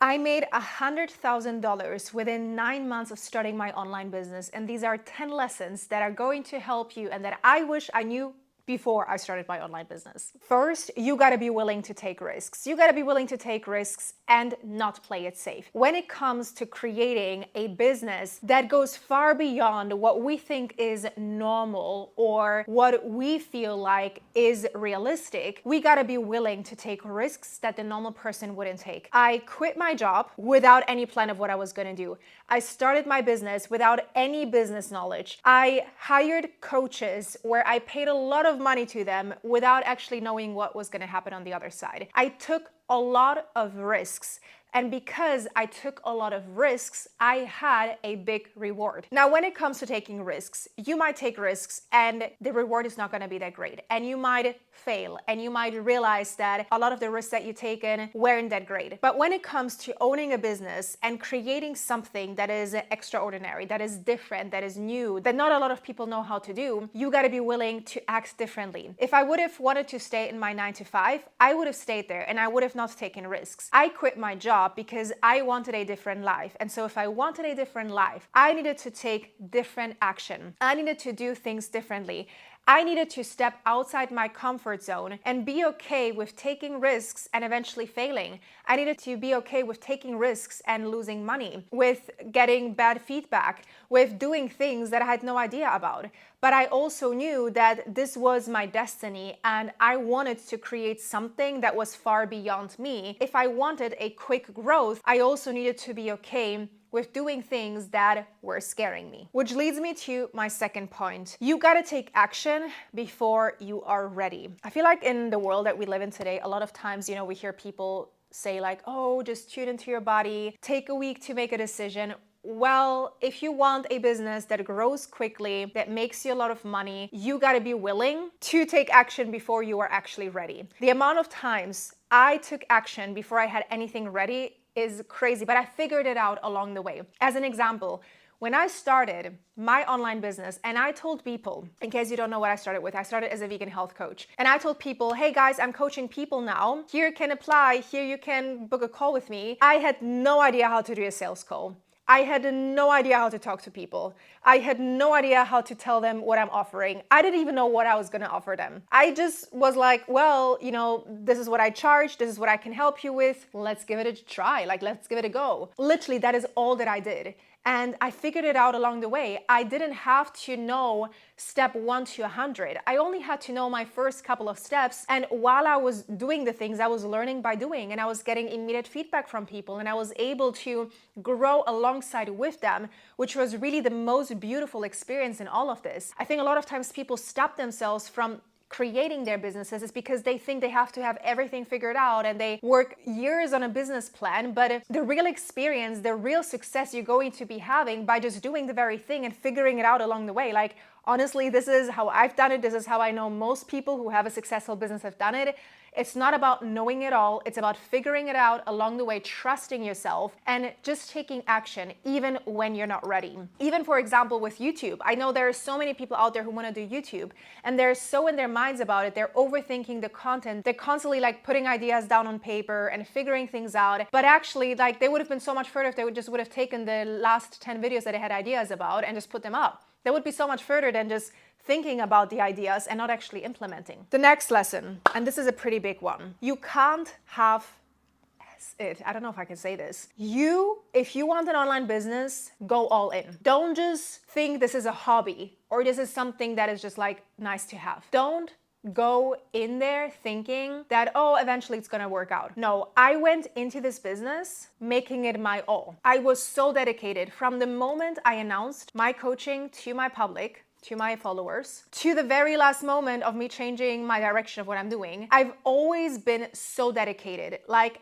I made $100,000 within 9 months of starting my online business. And these are 10 lessons that are going to help you and that I wish I knew before I started my online business. First, you gotta be willing to take risks. You gotta be willing to take risks and not play it safe. When it comes to creating a business that goes far beyond what we think is normal or what we feel like is realistic, we gotta be willing to take risks that the normal person wouldn't take. I quit my job without any plan of what I was gonna do. I started my business without any business knowledge. I hired coaches where I paid a lot of money to them without actually knowing what was going to happen on the other side. I took a lot of risks. And because I took a lot of risks, I had a big reward. Now, when it comes to taking risks, you might take risks and the reward is not going to be that great. And you might fail and you might realize that a lot of the risks that you've taken weren't that great. But when it comes to owning a business and creating something that is extraordinary, that is different, that is new, that not a lot of people know how to do, you got to be willing to act differently. If I would have wanted to stay in my 9 to 5, I would have stayed there and I would have not taken risks. I quit my job because I wanted a different life. And so if I wanted a different life, I needed to take different action. I needed to do things differently. I needed to step outside my comfort zone and be okay with taking risks and eventually failing. I needed to be okay with taking risks and losing money, with getting bad feedback, with doing things that I had no idea about. But I also knew that this was my destiny and I wanted to create something that was far beyond me. If I wanted a quick growth, I also needed to be okay with doing things that were scaring me. Which leads me to my second point. You gotta take action before you are ready. I feel like in the world that we live in today, a lot of times, we hear people say like, oh, just tune into your body, take a week to make a decision. Well, if you want a business that grows quickly, that makes you a lot of money, you gotta be willing to take action before you are actually ready. The amount of times I took action before I had anything ready is crazy, but I figured it out along the way. As an example, when I started my online business and I told people, in case you don't know what I started as a vegan health coach. And I told people, hey guys, I'm coaching people now. Here you can apply, here you can book a call with me. I had no idea how to do a sales call. I had no idea how to talk to people. I had no idea how to tell them what I'm offering. I didn't even know what I was gonna offer them. I just was like, well, this is what I charge. This is what I can help you with. Let's give it a try. Let's give it a go. Literally, that is all that I did. And I figured it out along the way. I didn't have to know step 1 to 100. I only had to know my first couple of steps. And while I was doing the things, I was learning by doing, and I was getting immediate feedback from people, and I was able to grow alongside with them, which was really the most beautiful experience in all of this. I think a lot of times people stop themselves from creating their businesses is because they think they have to have everything figured out and they work years on a business plan. But the real experience, the real success you're going to be having by just doing the very thing and figuring it out along the way. Honestly, this is how I've done it. This is how I know most people who have a successful business have done it. It's not about knowing it all. It's about figuring it out along the way, trusting yourself, and just taking action even when you're not ready. Even, for example, with YouTube. I know there are so many people out there who want to do YouTube, and they're so in their minds about it. They're overthinking the content. They're constantly putting ideas down on paper and figuring things out. But actually, they would have been so much further if they would have taken the last 10 videos that they had ideas about and just put them up. That would be so much further than just thinking about the ideas and not actually implementing. The next lesson, and this is a pretty big one. You can't have it. I don't know if I can say this. If you want an online business, go all in. Don't just think this is a hobby or this is something that is just nice to have. Don't go in there thinking that, oh, eventually it's gonna work out. No, I went into this business making it my all. I was so dedicated from the moment I announced my coaching to my public, to my followers, to the very last moment of me changing my direction of what I'm doing. I've always been so dedicated.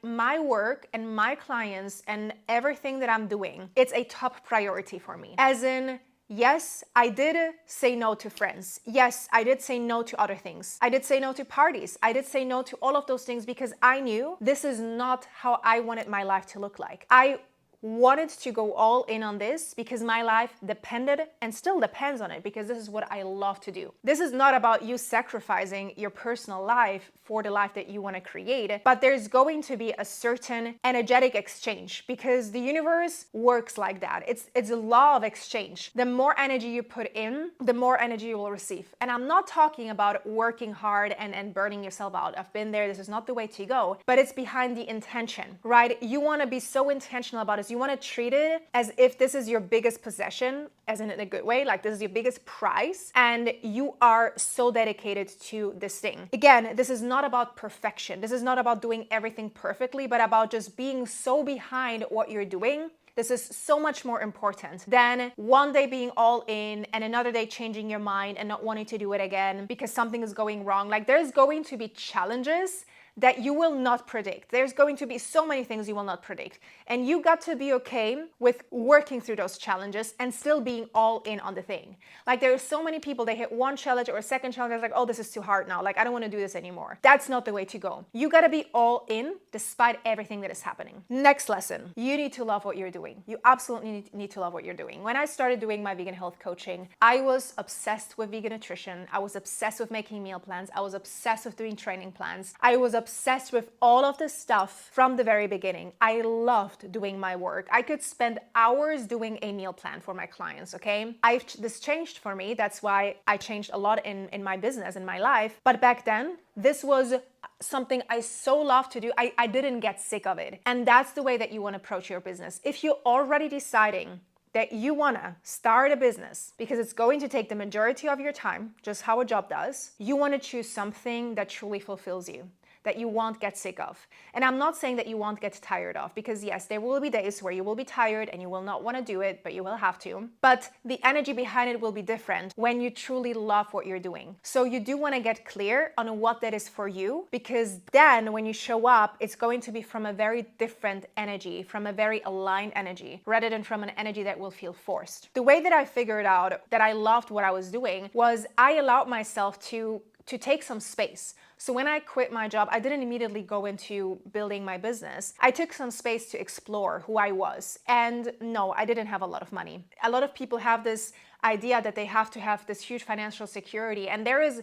My work and my clients and everything that I'm doing, it's a top priority for me. As in, yes, I did say no to friends. Yes, I did say no to other things. I did say no to parties. I did say no to all of those things because I knew this is not how I wanted my life to look like. I wanted to go all in on this because my life depended and still depends on it, because this is what I love to do. This is not about you sacrificing your personal life for the life that you want to create, but there's going to be a certain energetic exchange, because the universe works like that. It's a law of exchange. The more energy you put in, the more energy you will receive. And I'm not talking about working hard and burning yourself out. I've been there. This is not the way to go, but it's behind the intention, right? You want to be so intentional about this. You want to treat it as if this is your biggest possession, as in a good way, like this is your biggest prize, and you are so dedicated to this thing. Again, this is not about perfection. This is not about doing everything perfectly, but about just being so behind what you're doing. This is so much more important than one day being all in and another day changing your mind and not wanting to do it again because something is going wrong. Like, there's going to be challenges that you will not predict. There's going to be so many things you will not predict. And you got to be okay with working through those challenges and still being all in on the thing. Like, there are so many people, they hit one challenge or a second challenge, it's like, oh, this is too hard now. Like, I don't want to do this anymore. That's not the way to go. You got to be all in despite everything that is happening. Next lesson, you need to love what you're doing. You absolutely need to love what you're doing. When I started doing my vegan health coaching, I was obsessed with vegan nutrition. I was obsessed with making meal plans. I was obsessed with doing training plans. I was obsessed with all of this stuff from the very beginning. I loved doing my work. I could spend hours doing a meal plan for my clients, okay? This changed for me. That's why I changed a lot in my business, in my life. But back then, this was something I so loved to do. I didn't get sick of it. And that's the way that you want to approach your business. If you're already deciding that you want to start a business because it's going to take the majority of your time, just how a job does, you want to choose something that truly fulfills you, that you won't get sick of. And I'm not saying that you won't get tired of, because yes, there will be days where you will be tired and you will not want to do it, but you will have to. But the energy behind it will be different when you truly love what you're doing. So you do want to get clear on what that is for you, because then when you show up, it's going to be from a very different energy, from a very aligned energy, rather than from an energy that will feel forced. The way that I figured out that I loved what I was doing was I allowed myself to take some space. So when I quit my job, I didn't immediately go into building my business. I took some space to explore who I was. And no, I didn't have a lot of money. A lot of people have this idea that they have to have this huge financial security. And there is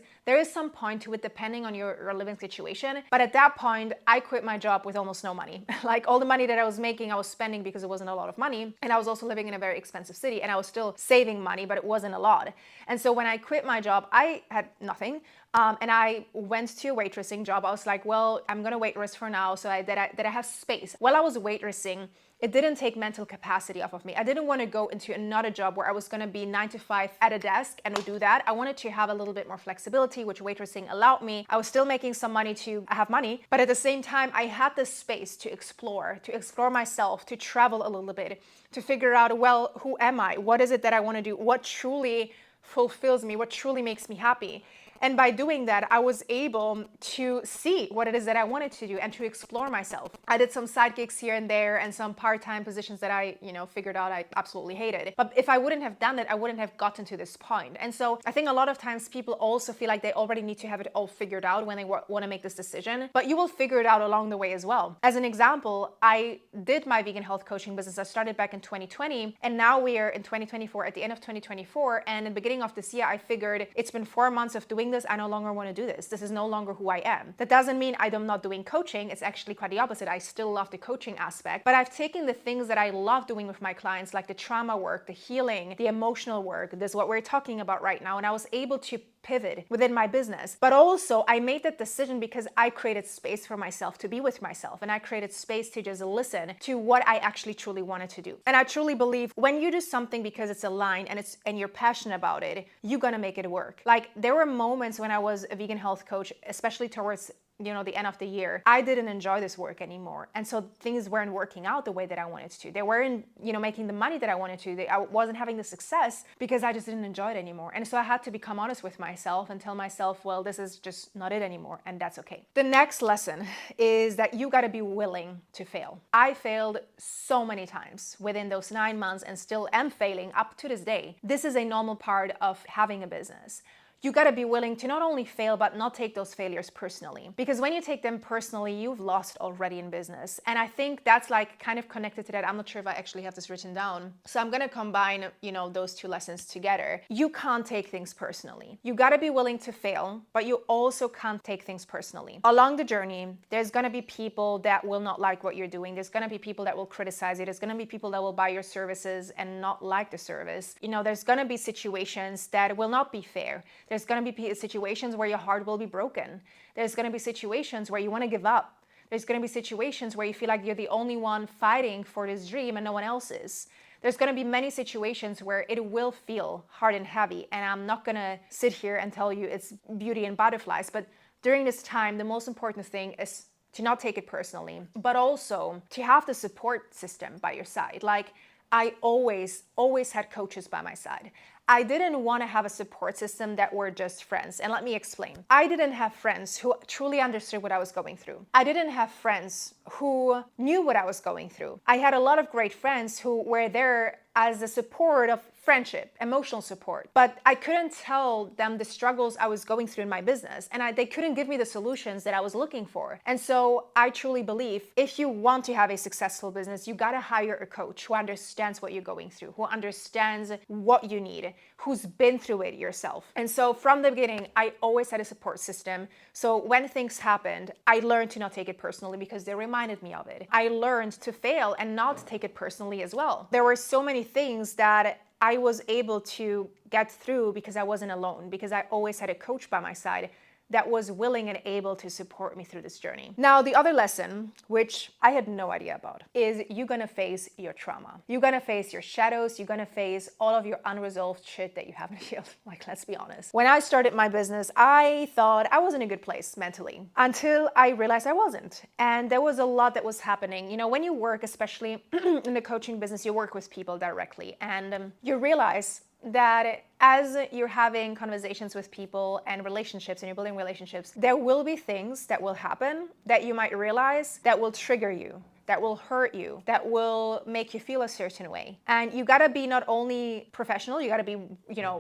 some point to it depending on your living situation. But at that point, I quit my job with almost no money. Like, all the money that I was making, I was spending because it wasn't a lot of money. And I was also living in a very expensive city, and I was still saving money, but it wasn't a lot. And so when I quit my job, I had nothing. And I went to a waitressing job. I was like, well, I'm gonna waitress for now so that I have space. While I was waitressing, it didn't take mental capacity off of me. I didn't want to go into another job where I was going to be 9 to 5 at a desk and do that. I wanted to have a little bit more flexibility, which waitressing allowed me. I was still making some money to have money, but at the same time, I had this space to explore myself, to travel a little bit, to figure out, well, who am I? What is it that I want to do? What truly fulfills me? What truly makes me happy? And by doing that, I was able to see what it is that I wanted to do and to explore myself. I did some side gigs here and there and some part-time positions that I, figured out I absolutely hated. But if I wouldn't have done that, I wouldn't have gotten to this point. And so I think a lot of times people also feel like they already need to have it all figured out when they want to make this decision, but you will figure it out along the way as well. As an example, I did my vegan health coaching business. I started back in 2020, and now we are in 2024, at the end of 2024. And in the beginning of this year, I figured it's been 4 months of doing this. I no longer want to do this. This is no longer who I am. That doesn't mean I'm not doing coaching. It's actually quite the opposite. I still love the coaching aspect, but I've taken the things that I love doing with my clients, like the trauma work, the healing, the emotional work. This is what we're talking about right now. And I was able to pivot within my business. But also, I made that decision because I created space for myself to be with myself, and I created space to just listen to what I actually truly wanted to do. And I truly believe when you do something because it's aligned and you're passionate about it, you're gonna make it work. Like, there were moments when I was a vegan health coach, especially towards the end of the year, I didn't enjoy this work anymore. And so things weren't working out the way that I wanted to. They weren't, making the money that I wanted to. I wasn't having the success because I just didn't enjoy it anymore. And so I had to become honest with myself and tell myself, well, this is just not it anymore. And that's okay. The next lesson is that you got to be willing to fail. I failed so many times within those 9 months and still am failing up to this day. This is a normal part of having a business. you got to be willing to not only fail, but not take those failures personally. Because when you take them personally, you've lost already in business. And I think that's like kind of connected to that. I'm not sure if I actually have this written down. So I'm going to combine, those two lessons together. You can't take things personally. You got to be willing to fail, but you also can't take things personally. Along the journey, there's going to be people that will not like what you're doing. There's going to be people that will criticize it. There's going to be people that will buy your services and not like the service. There's going to be situations that will not be fair. There's going to be situations where your heart will be broken. There's going to be situations where you want to give up. There's going to be situations where you feel like you're the only one fighting for this dream and no one else is. There's going to be many situations where it will feel hard and heavy. And I'm not going to sit here and tell you it's beauty and butterflies. But during this time, the most important thing is to not take it personally, but also to have the support system by your side. Like, I always had coaches by my side. I didn't want to have a support system that were just friends. And let me explain. I didn't have friends who truly understood what I was going through. I didn't have friends who knew what I was going through. I had a lot of great friends who were there as a support of friendship, emotional support. But I couldn't tell them the struggles I was going through in my business, and they couldn't give me the solutions that I was looking for. And so I truly believe if you want to have a successful business, you gotta hire a coach who understands what you're going through, who understands what you need, who's been through it yourself. And so from the beginning, I always had a support system. So when things happened, I learned to not take it personally because they reminded me of it. I learned to fail and not take it personally as well. There were so many things that I was able to get through because I wasn't alone, because I always had a coach by my side that was willing and able to support me through this journey. Now, the other lesson, which I had no idea about, is you're gonna face your trauma. You're gonna face your shadows. You're gonna face all of your unresolved shit that you haven't healed. Like, let's be honest. When I started my business, I thought I was in a good place mentally until I realized I wasn't. And there was a lot that was happening. When you work, especially in the coaching business, you work with people directly, and you realize that as you're having conversations with people and relationships and you're building relationships, there will be things that will happen that you might realize that will trigger you, that will hurt you, that will make you feel a certain way. And you gotta be not only professional, you gotta be,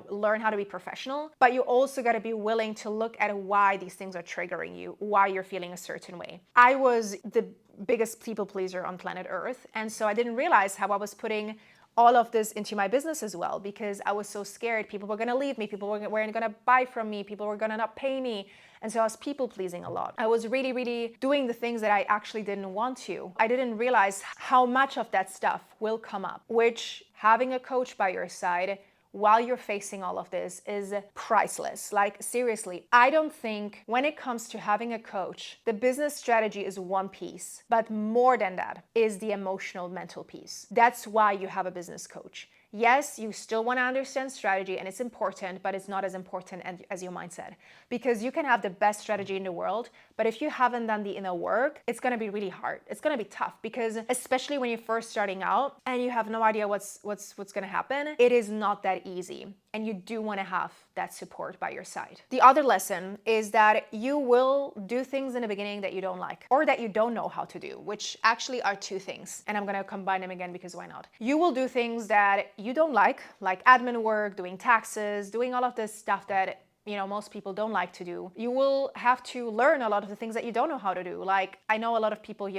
learn how to be professional, but you also gotta be willing to look at why these things are triggering you, why you're feeling a certain way. I was the biggest people pleaser on planet Earth. And so I didn't realize how I was putting all of this into my business as well, because I was so scared people were going to leave me, people weren't going to buy from me, people were going to not pay me. And so I was people pleasing a lot. I was really doing the things that I actually didn't want to. I didn't realize how much of that stuff will come up, which having a coach by your side while you're facing all of this is priceless. Like, seriously, I don't think when it comes to having a coach, the business strategy is one piece, but more than that is the emotional, mental piece. That's why you have a business coach. Yes, you still want to understand strategy and it's important, but it's not as important as your mindset. Because you can have the best strategy in the world, but if you haven't done the inner work, it's going to be really hard. It's going to be tough because especially when you're first starting out and you have no idea what's going to happen, it is not that easy. And you do want to have that support by your side. The other lesson is that you will do things in the beginning that you don't like or that you don't know how to do, which actually are two things. And I'm going to combine them again because why not? You will do things that you don't like admin work, doing taxes, doing all of this stuff that most people don't like to do. You will have to learn a lot of the things that you don't know how to do. Like, I know a lot of people,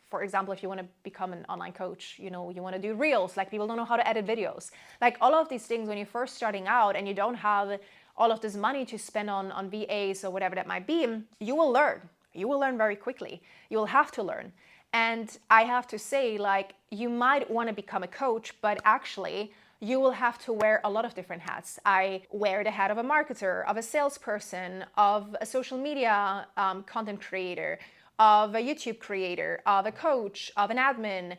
for example, if you want to become an online coach, you want to do reels, like people don't know how to edit videos. Like all of these things when you're first starting out and you don't have all of this money to spend on VAs or whatever that might be, you will learn. You will learn very quickly. You will have to learn. And I have to say, you might want to become a coach, but actually, you will have to wear a lot of different hats. I wear the hat of a marketer, of a salesperson, of a social media content creator, of a YouTube creator, of a coach, of an admin.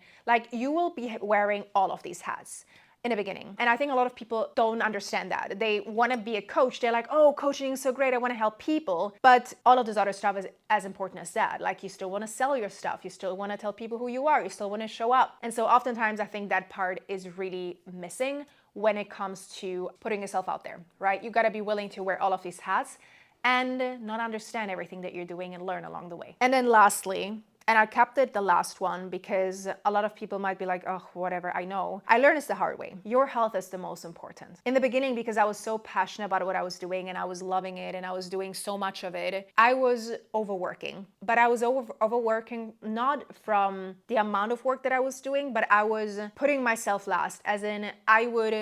You will be wearing all of these hats in the beginning. And I think a lot of people don't understand that. They want to be a coach. They're like, oh, coaching is so great. I want to help people. But all of this other stuff is as important as that. You still want to sell your stuff. You still want to tell people who you are. You still want to show up. And so oftentimes I think that part is really missing when it comes to putting yourself out there, right? You got to be willing to wear all of these hats and not understand everything that you're doing and learn along the way. And then lastly, And I kept it the last one because a lot of people might be like, oh, whatever, I know. I learned this the hard way. Your health is the most important. In the beginning, because I was so passionate about what I was doing and I was loving it and I was doing so much of it, I was overworking. But I was overworking not from the amount of work that I was doing, but I was putting myself last, as in I would,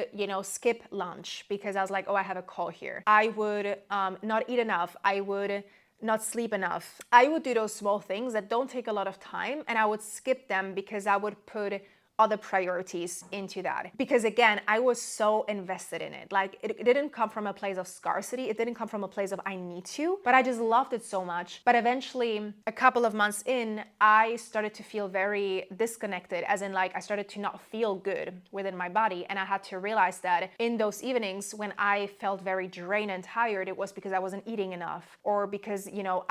skip lunch because I was like, oh, I have a call here. I would not eat enough. I would not sleep enough. I would do those small things that don't take a lot of time and I would skip them because I would put other priorities into that. Because again, I was so invested in it. Like it didn't come from a place of scarcity. It didn't come from a place of I need to, but I just loved it so much. But eventually, a couple of months in, I started to feel very disconnected, as in like I started to not feel good within my body. And I had to realize that in those evenings when I felt very drained and tired, it was because I wasn't eating enough or because,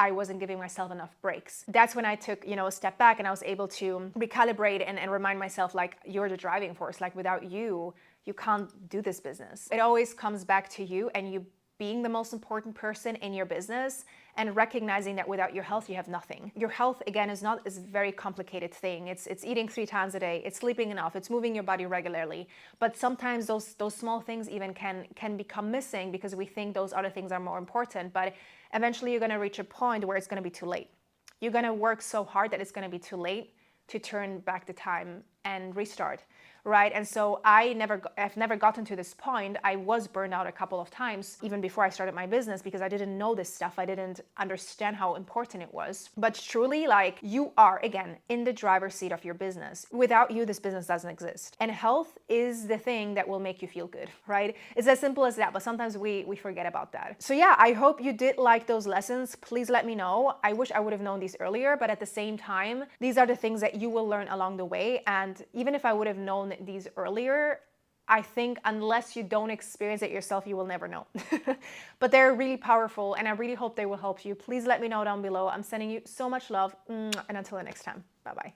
I wasn't giving myself enough breaks. That's when I took, a step back and I was able to recalibrate and remind myself, like, you're the driving force. Like without you, you can't do this business. It always comes back to you and you being the most important person in your business and recognizing that without your health, you have nothing. Your health, again, is a very complicated thing. It's eating 3 times a day, it's sleeping enough, it's moving your body regularly. But sometimes those small things even can become missing because we think those other things are more important. But eventually you're gonna reach a point where it's gonna be too late. You're gonna work so hard that it's gonna be too late to turn back the time and restart, right? And so I've never gotten to this point. I was burned out a couple of times even before I started my business because I didn't know this stuff. I didn't understand how important it was. But truly, like, you are, again, in the driver's seat of your business. Without you, this business doesn't exist. And health is the thing that will make you feel good, right? It's as simple as that, but sometimes we forget about that. So yeah, I hope you did like those lessons. Please let me know. I wish I would have known these earlier, but at the same time, these are the things that you will learn along the way. And even if I would have known these earlier, I think unless you don't experience it yourself, you will never know. But they're really powerful and I really hope they will help you. Please let me know down below. I'm sending you so much love. And until the next time, bye-bye.